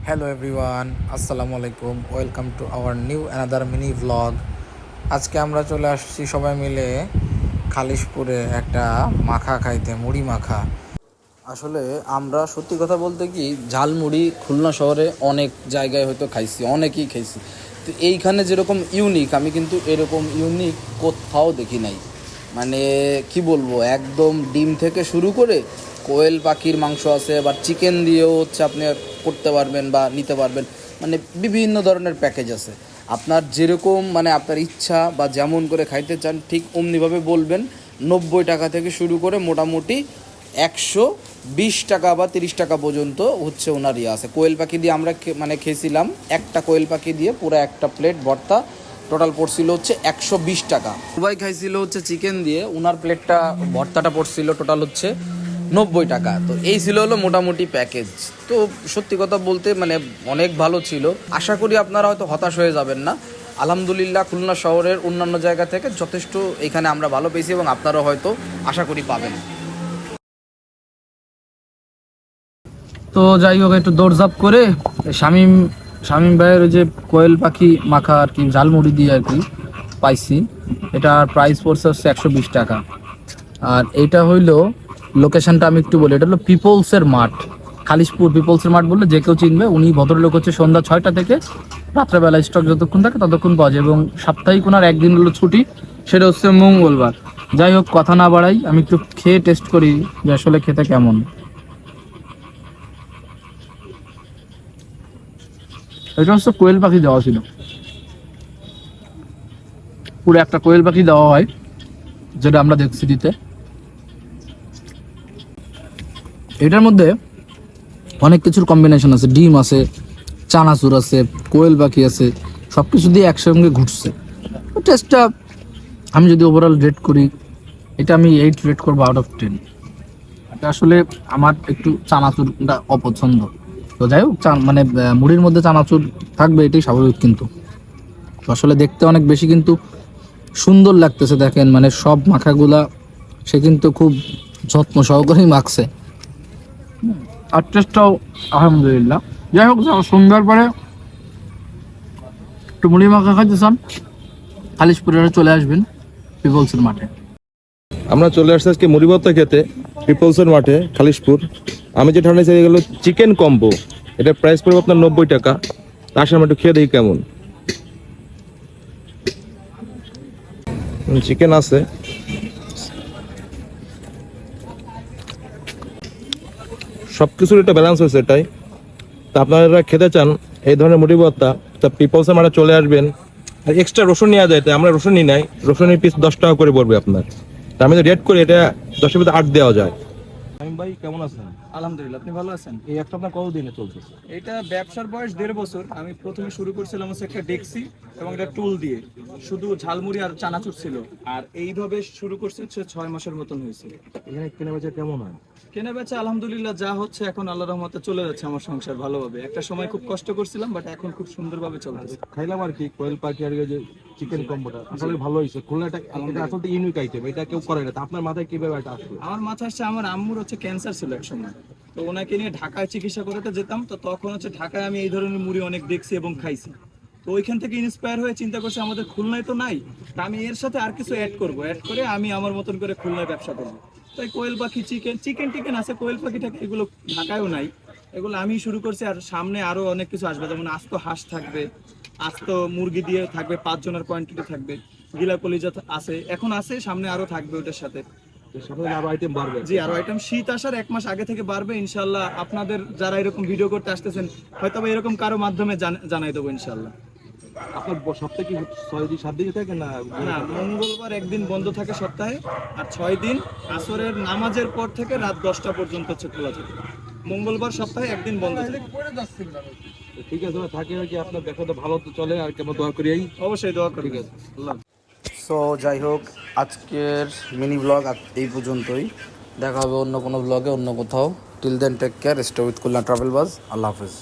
Hello everyone, আসসালামু আলাইকুম। Welcome to our new another mini vlog. আজকে আমরা চলে আসছি সবাই মিলে খালিশপুরে একটা মাখা খাইতে, মুড়ি মাখা। আসলে আমরা সত্যি কথা বলতে কি, ঝালমুড়ি খুলনা শহরে অনেক জায়গায় হয়তো খাইছি, অনেকেই খাইছি। তো এইখানে যেরকম ইউনিক, আমি কিন্তু এরকম ইউনিক কোথাও দেখি নাই। মানে কি বলবো, একদম ডিম থেকে শুরু করে কোয়েল পাখির মাংস আছে, আবার চিকেন দিয়েও হচ্ছে আপনি করতে পারবেন বা নিতে পারবেন। মানে বিভিন্ন ধরনের প্যাকেজ আছে, আপনার যেরকম মানে আপনার ইচ্ছা বা যেমন করে খাইতে চান ঠিক অমনিভাবে বলবেন। 90 টাকা থেকে শুরু করে মোটামুটি 120 টাকা বা 30 টাকা পর্যন্ত হচ্ছে ওনার আছে। কোয়েল পাখি দিয়ে আমরা মানে খেয়েছিলাম, একটা কোয়েল পাখি দিয়ে পুরো একটা প্লেট ভর্তা, টোটাল পড়ছিল হচ্ছে 120 টাকা। সবাই খাইছিল হচ্ছে চিকেন দিয়ে, ওনার প্লেটটা ভর্তাটা পড়ছিল টোটাল হচ্ছে 90 টাকা। তো এই ছিল হলো মোটামুটি প্যাকেজ। তো সত্যি কথা বলতে মানে অনেক ভালো ছিল। আশা করি আপনারা হয়তো হতাশ হয়ে যাবেন না। আলহামদুলিল্লাহ খুলনা শহরের অন্যান্য জায়গা থেকে যথেষ্ট এখানে আমরা ভালো পেয়েছি এবং আপনারাও হয়তো আশা করি পাবেন। তো যাই হোক, একটু দৌড়ঝাঁপ করে শামীম শামীম ভাইয়ের ওই যে কোয়েল পাখি মাখা আর কি ঝালমুড়ি দিয়ে আর কি পাইছি। এটার প্রাইস পড়ছে হচ্ছে 120 টাকা। আর এইটা হইলো লোকেশনটা আমি একটু বলি, এটা হলো পিপলসের মাঠ, খালিশপুর পিপলসের মাঠ বললে যে কেউ চিনবে। উনি ভদ্রলোক হচ্ছে সন্ধ্যা 6টা থেকে রাত্রেবেলা স্টক যতক্ষণ থাকে ততক্ষণ পাওয়া যায়, এবং সাপ্তাহিক ওনার একদিন হলো ছুটি, সেটা হচ্ছে মঙ্গলবার। যাই হোক, কথা না বাড়াই, আমি একটু খেয়ে টেস্ট করি যে আসলে খেতে কেমন। এটা হচ্ছে কোয়েল পাখি দেওয়া ছিল, পুরো একটা কোয়েল পাখি দেওয়া হয়, যেটা আমরা দেখছি দিতে। এটার মধ্যে অনেক কিছুর কম্বিনেশন আছে, ডিম আছে, চানাচুর আছে, কোয়েল পাখি আছে, সব কিছু দিয়ে একসঙ্গে ঘুরছে। টেস্টটা আমি যদি ওভারঅল রেট করি, এটা আমি 8 রেট করবো আউট অফ 10। এটা আসলে আমার একটু চানাচুরটা অপছন্দ। তো যাই হোক, মানে মুড়ির মধ্যে চানাচুর থাকবে এটাই স্বাভাবিক, কিন্তু আসলে দেখতে অনেক বেশি কিন্তু সুন্দর লাগতেছে। দেখেন মানে সব মাখাগুলা সে কিন্তু খুব যত্ন সহকারেই মাখছে। আর টেস্টটাও আলহামদুলিল্লাহ। যাই হোক, সন্ধ্যার পরে একটু মুড়ি মাখা খাইতে চান, খালিশপুরে চলে আসবেন পিপলসের মাঠে। আমরা চলে আসছি আজকে মুড়ি ভর্তা খেতে পিপলসের মাঠে খালিশপুর। আমি যেটা নিয়েছি এগুলো চিকেন কম্বো, এটা প্রাইস পড়বে আপনার 90 টাকা। তার সাথে একটু খেয়ে দেখি কেমন চিকেন আছে। সব কিছুর একটা ব্যালেন্স হয়েছে এটাই। তা আপনারা খেতে চান এই ধরনের মুড়ি ভর্তা, তা পিপলসের মাঠে চলে আসবেন। আর এক্সট্রা রসুন নেওয়া যায়, তাই আমরা রসুন নিই নাই। রসুনের পিস 10 টাকা করে পড়বে আপনার। তা আমি তো রেট করি, এটা 10-এর ভিতরে 8 দেওয়া যায়। আমি ভাই কেমন আছেন? আলহামদুলিল্লাহ, আপনি ভালো আছেন? এই একটা আপনার কতদিনে চলতেছে? এটা ব্যবসার বয়স 1.5 বছর। আমি প্রথমে শুরু করছিলাম হচ্ছে একটা ডেক্সি এবং একটা টুল দিয়ে, শুধু ঝালমুড়ি আর চানাচুর ছিল। আর এইভাবে শুরু করছে হচ্ছে 6 মাসের মতন হয়েছে। এখানে কেনা বেচা কেমন হয়? কেনা বেচা আলহামদুলিল্লাহ যা হচ্ছে এখন আল্লাহর রহমতে চলে যাচ্ছে আমার সংসার ভালোভাবে। একটা সময় খুব কষ্ট করছিলাম, বাট এখন খুব সুন্দরভাবে চলতেছে। খাইলাম আর কি কোয়েল পাখি আর এই যে চিকেন কম্বোটা আসলে ভালো হয়েছে। খুলনাটা এটা আসলে ইউনিক আইটেম, এটা কেউ করে না। তা আপনার মাথায় কিভাবে এটা আসলো? আমার মাথায় আসছে, আমার আম্মুর হচ্ছে ক্যান্সার ছিল এক সময়, তো ওনাকে নিয়ে ঢাকায় চিকিৎসা করাতে যেতাম। তো তখন হচ্ছে ঢাকায় আমি এই ধরনের মুড়ি অনেক দেখছি এবং খাইছি। তো ওইখান থেকে ইন্সপায়ার হয়ে চিন্তা করছি আমাদের খুলনায় তো নাই, তা আমি এর সাথে আর কিছু অ্যাড করব, অ্যাড করে আমি আমার মতন করে খুলনায় ব্যবসা করবো। তাই কোয়েল পাখি চিকেন আছে, কোয়েল পাখি থাকে, এগুলো ঢাকায়ও নাই, এগুলো আমি শুরু করছি। আর সামনে আরো অনেক কিছু আসবে, যেমন আস্ত হাঁস থাকবে, আস্ত মুরগি দিয়ে থাকবে, 5 জনের কোয়ান্টিটি থাকবে, গিলা কলিজা আছে, এখন আছে, সামনে আরো থাকবে ওটার সাথে। আরো আইটেম বাড়বে। জি, আরো আইটেম শীত আসার 1 মাস আগে থেকে বাড়বে ইনশাল্লাহ। আপনাদের যারা এরকম ভিডিও করতে আসতেছেন হয়তো এরকম কারো মাধ্যমে জানাই দেবো ইনশাল্লাহ। আপনার সপ্তাহে কি 6 দিন 7 দিন থাকে না? না, মঙ্গলবার একদিন বন্ধ থাকে সপ্তাহে, আর 6 দিন আসরের নামাজের পর থেকে রাত 10টা পর্যন্ত হচ্ছে খোলা থাকে। মঙ্গলবার সপ্তাহে একদিন বন্ধ থাকে। ঠিক আছে, থাকে কি আপনার ব্যবসাটা ভালো তো চলে, আর কেমন দোয়া করি। অবশ্যই দোয়া করি। ঠিক আছে, আল্লাহ। সো যাই হোক, আজকের মিনি ব্লগ এই পর্যন্তই। দেখা হবে অন্য কোনো ব্লগে, অন্য কোথাও। Till then take care, stay with Khulna travel bus. আল্লাহ হাফেজ।